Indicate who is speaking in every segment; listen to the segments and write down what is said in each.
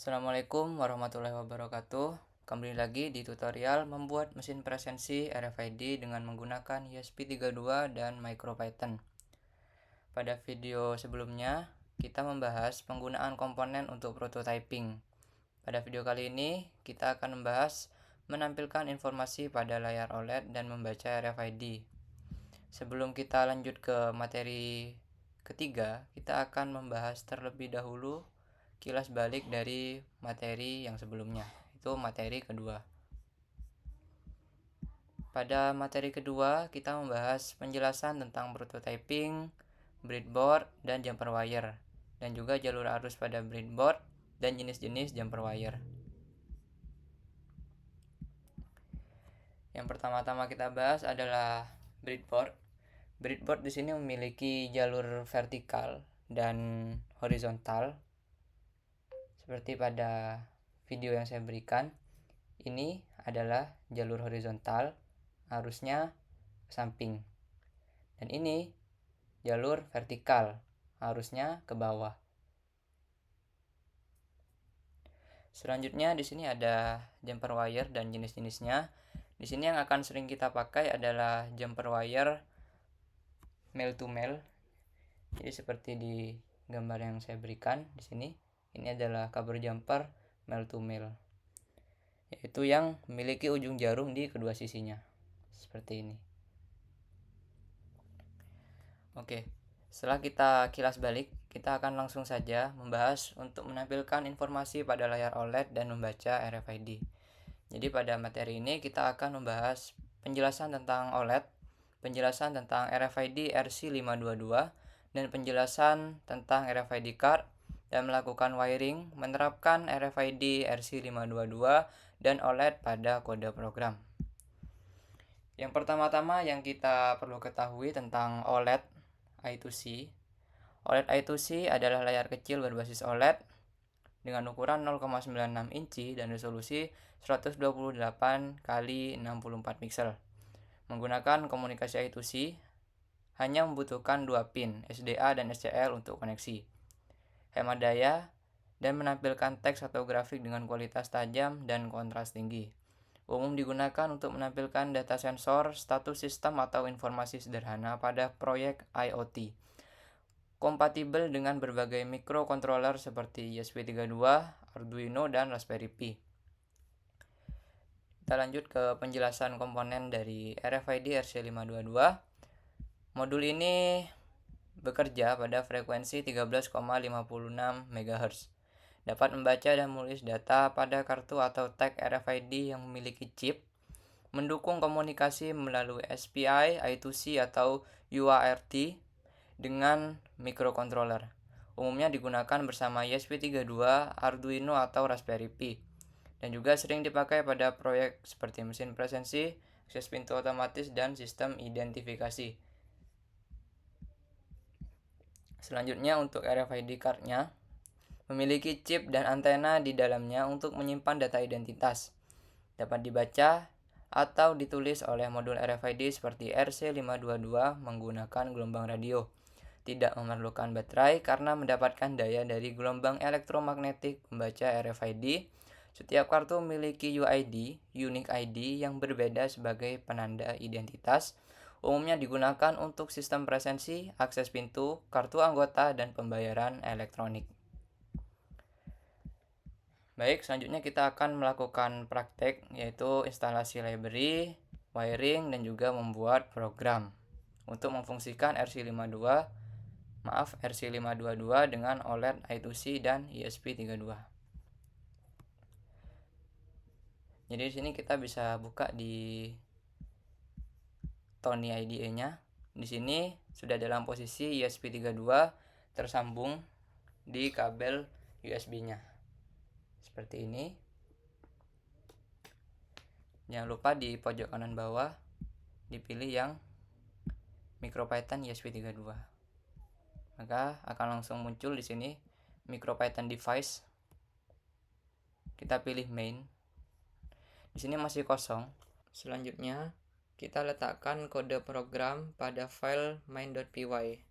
Speaker 1: Assalamualaikum warahmatullahi wabarakatuh. Kembali lagi di tutorial membuat mesin presensi RFID dengan menggunakan ESP32 dan MicroPython. Pada video sebelumnya, kita membahas penggunaan komponen untuk prototyping. Pada video kali ini, kita akan membahas menampilkan informasi pada layar OLED dan membaca RFID. Sebelum kita lanjut ke materi ketiga, kita akan membahas terlebih dahulu kilas balik dari materi yang sebelumnya, itu materi kedua. Pada materi kedua, kita membahas penjelasan tentang prototyping, breadboard, dan jumper wire, dan juga jalur arus pada breadboard dan jenis-jenis jumper wire. Yang pertama-tama kita bahas adalah breadboard. Breadboard di sini memiliki jalur vertikal dan horizontal. Seperti pada video yang saya berikan, ini adalah jalur horizontal, arusnya ke samping. Dan ini jalur vertikal, arusnya ke bawah. Selanjutnya di sini ada jumper wire dan jenis-jenisnya. Di sini yang akan sering kita pakai adalah jumper wire male to male. Jadi seperti di gambar yang saya berikan di sini. Ini adalah kabel jumper male to male, yaitu yang memiliki ujung jarum di kedua sisinya, seperti ini. Oke, setelah kita kilas balik, kita akan langsung saja membahas untuk menampilkan informasi pada layar OLED dan membaca RFID. Jadi pada materi ini kita akan membahas penjelasan tentang OLED, penjelasan tentang RFID RC522, dan penjelasan tentang RFID card, dan melakukan wiring, menerapkan RFID RC522 dan OLED pada kode program. Yang pertama-tama yang kita perlu ketahui tentang OLED I2C. OLED I2C adalah layar kecil berbasis OLED dengan ukuran 0,96 inci dan resolusi 128 x 64 pixel. Menggunakan komunikasi I2C, hanya membutuhkan 2 pin SDA dan SCL untuk koneksi. Hemat daya dan menampilkan teks atau grafik dengan kualitas tajam dan kontras tinggi. Umum digunakan untuk menampilkan data sensor, status sistem atau informasi sederhana pada proyek IoT. Kompatibel dengan berbagai microcontroller seperti ESP32, Arduino, dan Raspberry Pi. Kita lanjut ke penjelasan komponen dari RFID RC522. Modul ini bekerja pada frekuensi 13,56 MHz. Dapat membaca dan menulis data pada kartu atau tag RFID yang memiliki chip. Mendukung komunikasi melalui SPI, I2C atau UART dengan microcontroller. Umumnya digunakan bersama ESP32, Arduino atau Raspberry Pi. Dan juga sering dipakai pada proyek seperti mesin presensi, akses pintu otomatis, dan sistem identifikasi. Selanjutnya untuk RFID card-nya, memiliki chip dan antena di dalamnya untuk menyimpan data identitas. Dapat dibaca atau ditulis oleh modul RFID seperti RC522 menggunakan gelombang radio. Tidak memerlukan baterai karena mendapatkan daya dari gelombang elektromagnetik membaca RFID. Setiap kartu memiliki UID, Unique ID, yang berbeda sebagai penanda identitas. Umumnya digunakan untuk sistem presensi, akses pintu, kartu anggota, dan pembayaran elektronik. Baik, selanjutnya kita akan melakukan praktek, yaitu instalasi library, wiring, dan juga membuat program untuk memfungsikan RC522 dengan OLED I2C dan ESP32. Jadi di sini kita bisa buka di Tony IDE-nya. Di sini sudah dalam posisi ESP32 tersambung di kabel USB-nya. Seperti ini. Jangan lupa di pojok kanan bawah dipilih yang MicroPython ESP32. Maka akan langsung muncul di sini MicroPython device. Kita pilih main. Di sini masih kosong. Selanjutnya kita letakkan kode program pada file main.py.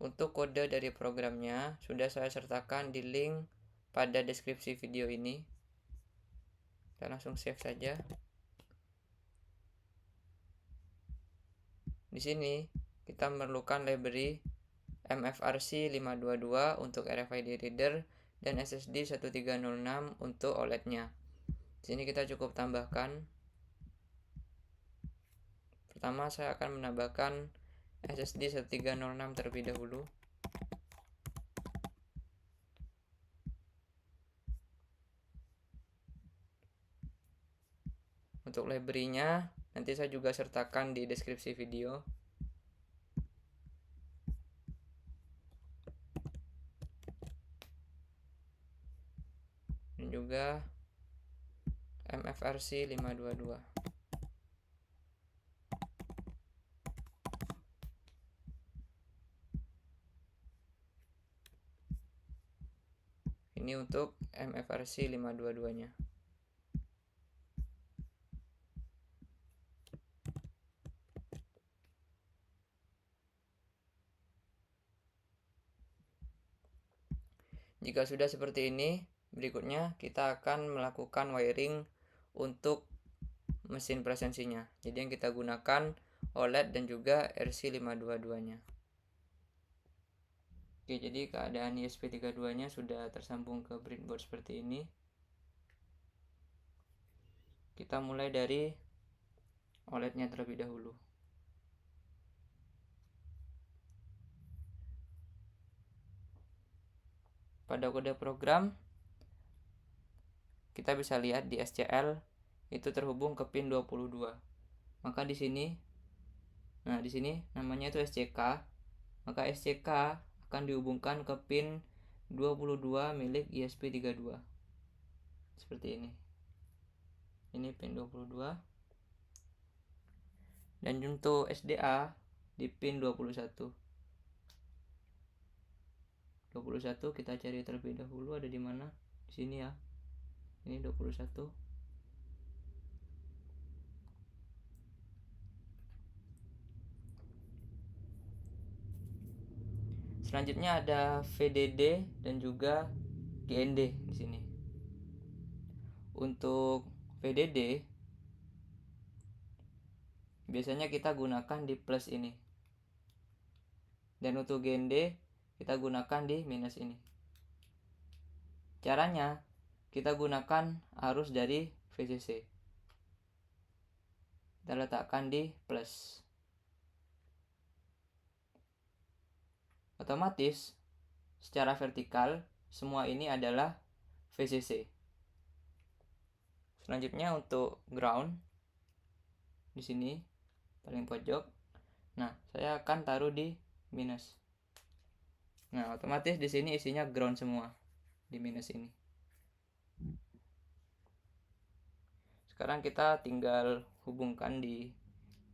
Speaker 1: Untuk kode dari programnya sudah saya sertakan di link pada deskripsi video ini. Kita langsung save saja. Di sini kita memerlukan library MFRC 522 untuk RFID reader dan SSD 1306 untuk OLED-nya. Di sini kita cukup tambahkan. Pertama saya akan menambahkan SSD 1306 terlebih dahulu. Untuk library-nya nanti saya juga sertakan di deskripsi video. Dan juga MFRC 522. Ini untuk MFRC 522-nya. Jika sudah seperti ini, berikutnya kita akan melakukan wiring untuk mesin presensinya. Jadi yang kita gunakan OLED dan juga RC522-nya. Oke, jadi keadaan ESP32-nya sudah tersambung ke breadboard seperti ini. Kita mulai dari OLED-nya terlebih dahulu. Pada kode program kita bisa lihat di SCL itu terhubung ke pin 22. Maka di sini namanya itu SCK. Maka SCK akan dihubungkan ke pin 22 milik ESP32. Seperti ini. Ini pin 22. Dan untuk SDA di pin 21. 21 kita cari terlebih dahulu ada di mana? Di sini ya. Ini 21. Selanjutnya ada VDD dan juga GND di sini. Untuk VDD biasanya kita gunakan di plus ini. Dan untuk GND kita gunakan di minus ini. Caranya kita gunakan arus dari VCC. Kita letakkan di plus. Otomatis secara vertikal semua ini adalah VCC. Selanjutnya untuk ground di sini paling pojok. Nah, saya akan taruh di minus. Nah, otomatis di sini isinya ground semua di minus ini. Sekarang kita tinggal hubungkan di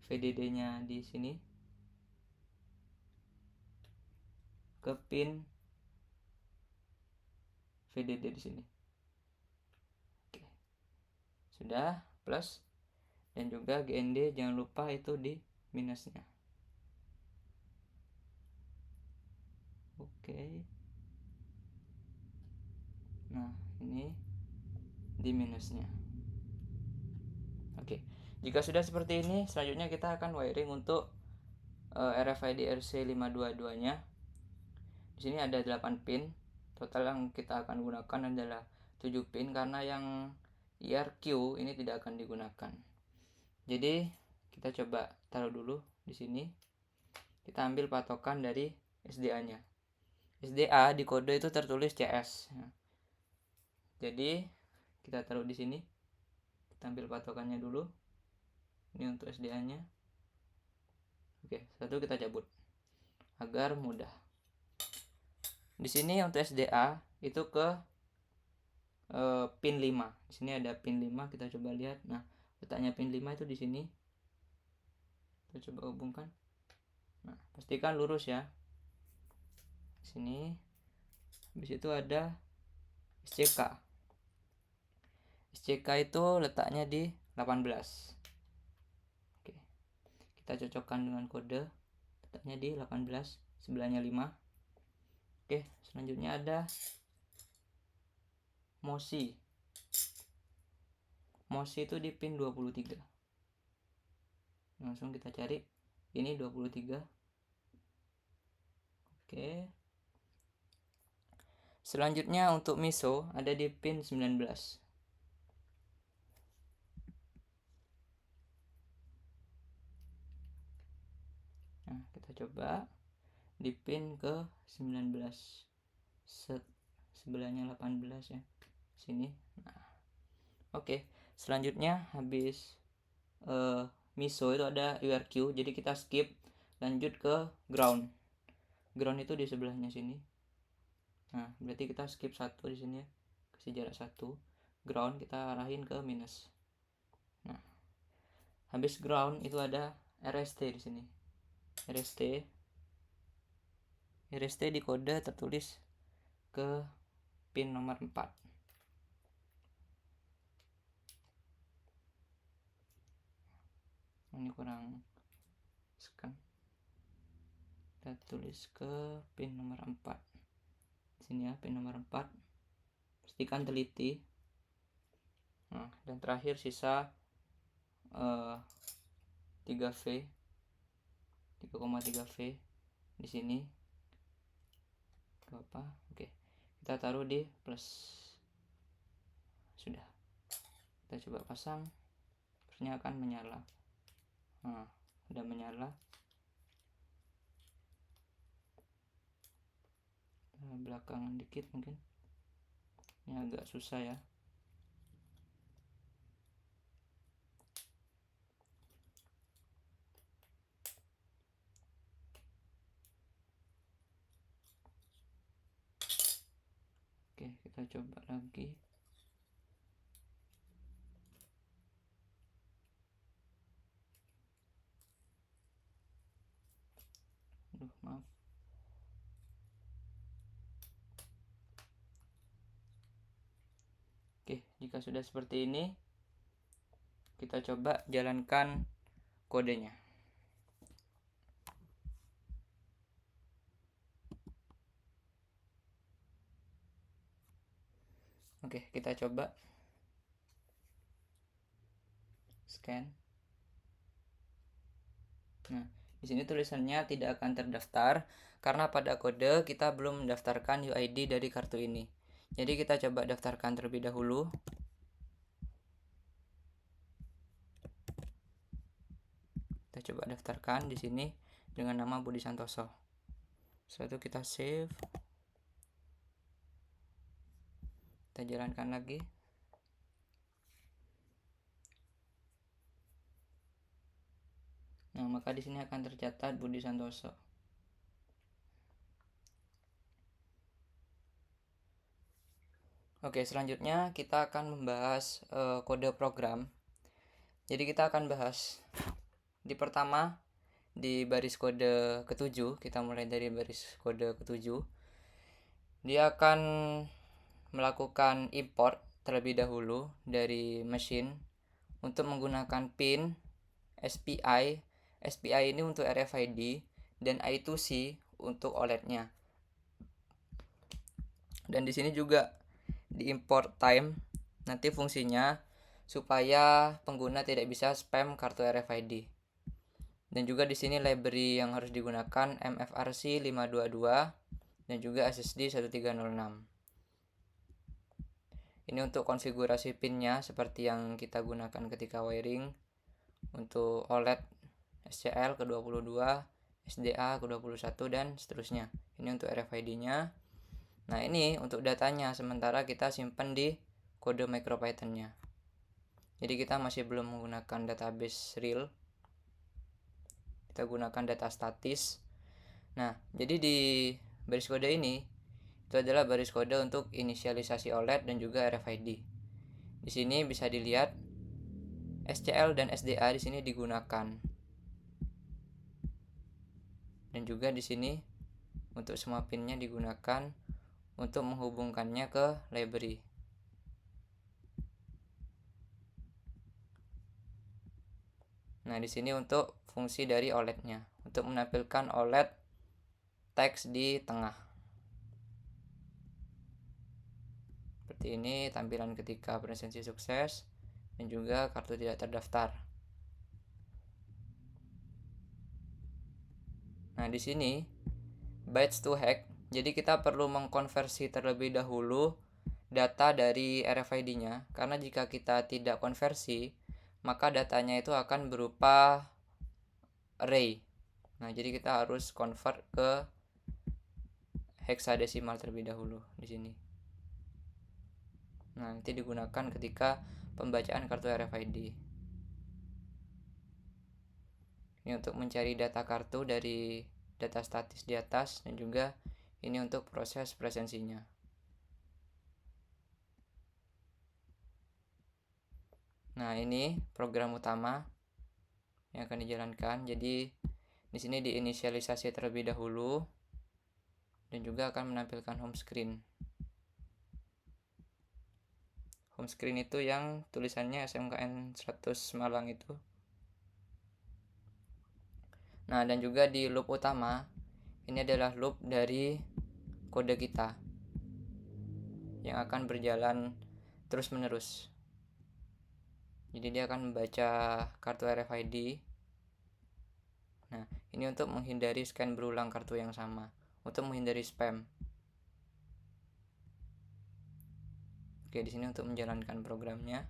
Speaker 1: VDD-nya di sini ke pin VDD di sini. Oke. Sudah plus dan juga GND jangan lupa itu di minusnya. Oke. Nah, ini di minusnya. Oke. Jika sudah seperti ini, selanjutnya kita akan wiring untuk RFID RC522-nya. Di sini ada 8 pin. Total yang kita akan gunakan adalah 7 pin karena yang IRQ ini tidak akan digunakan. Jadi, kita coba taruh dulu di sini. Kita ambil patokan dari SDA-nya. SDA di kode itu tertulis CS. Jadi, kita taruh di sini. Kita ambil patokannya dulu. Ini untuk SDA-nya. Oke, satu kita cabut agar mudah. Di sini untuk SDA itu ke pin 5. Di sini ada pin 5, kita coba lihat. Nah, letaknya pin 5 itu di sini. Kita coba hubungkan. Nah, pastikan lurus ya. Di sini. Habis itu ada SCK. SCK itu letaknya di 18. Oke. Kita cocokkan dengan kode. Letaknya di 18, sebelahnya 5. Oke, selanjutnya ada MOSI. MOSI itu di pin 23. Langsung kita cari, ini 23. Oke. Selanjutnya untuk MISO ada di pin 19. Nah, kita coba di pin ke 19. Sebelahnya 18 ya. Sini. Nah. Oke, selanjutnya habis MISO itu ada URQ, jadi kita skip, lanjut ke ground. Ground itu di sebelahnya sini. Nah, berarti kita skip 1 di sini ya. Kasih jarak 1. Ground kita arahin ke minus. Nah, habis ground itu ada RST di sini. RST di kode tertulis ke pin nomor 4. Ini kurang scan. Kita tulis ke pin nomor 4. Sini ya, pin nomor 4. Pastikan teliti. Nah, dan terakhir sisa 3V 3,3V di sini. Apa? Oke. Kita taruh di plus. Sudah. Kita coba pasang. Terusnya akan menyala. Nah, sudah menyala. Belakangan dikit mungkin. Ini agak susah ya. Oke, kita coba lagi. Maaf. Oke, jika sudah seperti ini, kita coba jalankan kodenya. Oke, kita coba scan. Nah, di sini tulisannya tidak akan terdaftar karena pada kode kita belum mendaftarkan UID dari kartu ini. Jadi kita coba daftarkan terlebih dahulu. Kita coba daftarkan di sini dengan nama Budi Santoso. Setelah itu kita save. Kita jalankan lagi. Nah, maka di sini akan tercatat Budi Santoso. Oke, selanjutnya kita akan membahas kode program. Jadi kita akan bahas di pertama di baris kode ke-7, kita mulai dari baris kode ke-7. Dia akan melakukan import terlebih dahulu dari mesin untuk menggunakan pin SPI. SPI ini untuk RFID dan I2C untuk OLED-nya. Dan di sini juga di import time nanti fungsinya supaya pengguna tidak bisa spam kartu RFID. Dan juga di sini library yang harus digunakan MFRC 522 dan juga SSD 1306. Ini untuk konfigurasi pinnya seperti yang kita gunakan ketika wiring untuk OLED SCL ke-22, SDA ke-21 dan seterusnya. Ini untuk RFID-nya. Nah, ini untuk datanya, sementara kita simpan di kode MicroPython-nya. Jadi kita masih belum menggunakan database real. Kita gunakan data statis. Nah, jadi di baris kode ini itu adalah baris kode untuk inisialisasi OLED dan juga RFID. Di sini bisa dilihat SCL dan SDA di sini digunakan. Dan juga di sini untuk semua pinnya digunakan untuk menghubungkannya ke library. Nah, di sini untuk fungsi dari OLED-nya, untuk menampilkan OLED teks di tengah. Seperti ini tampilan ketika presensi sukses dan juga kartu tidak terdaftar. Nah, di sini bytes to hack. Jadi kita perlu mengkonversi terlebih dahulu data dari RFID-nya, karena jika kita tidak konversi, maka datanya itu akan berupa array. Nah, jadi kita harus convert ke heksadesimal terlebih dahulu di sini. Nah, nanti digunakan ketika pembacaan kartu RFID. Ini untuk mencari data kartu dari data statis di atas, dan juga ini untuk proses presensinya. Nah, ini program utama yang akan dijalankan. Jadi di sini diinisialisasi terlebih dahulu dan juga akan menampilkan home screen. Home screen itu yang tulisannya SMKN 100 Malang itu. Nah, dan juga di loop utama, ini adalah loop dari kode kita yang akan berjalan terus menerus. Jadi dia akan membaca kartu RFID. Nah, ini untuk menghindari scan berulang kartu yang sama, untuk menghindari spam. Oke, di sini untuk menjalankan programnya.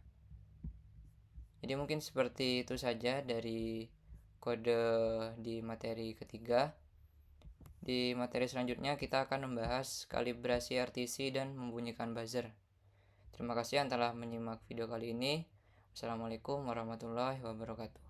Speaker 1: Jadi mungkin seperti itu saja dari kode di materi ketiga. Di materi selanjutnya kita akan membahas kalibrasi RTC dan membunyikan buzzer. Terima kasih yang telah menyimak video kali ini. Wassalamualaikum warahmatullahi wabarakatuh.